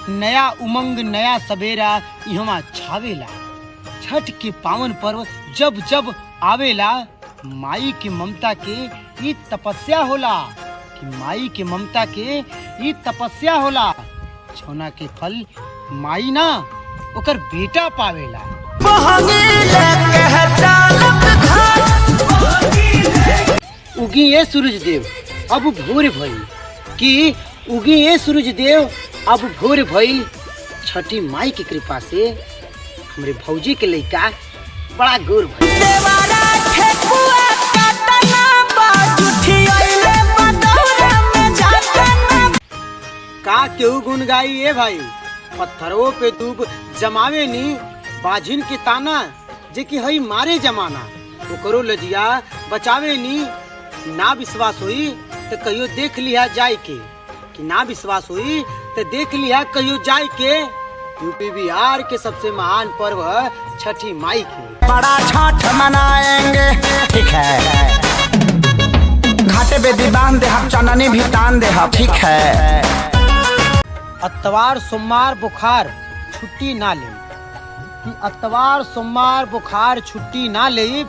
नया उमंग नया सवेरा इहवा छावेला। छठ के पावन पर्व जब जब आवेला, माई के ममता के ई तपस्या होला कि माई के ममता के ई तपस्या होला। छौना के फल माई ना ओकर बेटा पावेला। उगी ये सूरज देव अब भोर भई कि उगी ये सूरज देव अब भोर भई। छठी माई की कृपा से हमरे भौजी के लइका बड़ा गोर भई। का केहू गुन गाई ए भाई, पत्थरों पे दूब जमावे नी बाझिन के ताना, जे कि हई मारे जमाना ओकरो लजिया बचावे नी। ना विश्वास हुई तो कहियो देख लिया जाए के, कि ना विश्वास हुई तो देख लिया कहियो जाए के। यूपी बिहार के सबसे महान पर्व है छठी माई की। बड़ा छठ मनाएंगे ठीक है, घाटे पे दी बांध दे हम, चननी भी तान दे हम ठीक है। अतवार सोमवार बुखार छुट्टी ना ले, कि अतवार सोमवार बुखार छुट्टी ना ले।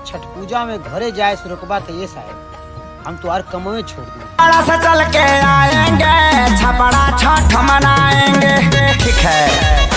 छठ पूजा में घरे जाए सुरकबा तो ये साहब हम तो हर कमों छोड़ दूँ। बड़ा से चल के आएंगे, छपड़ा छठ मनाएंगे ठीक है।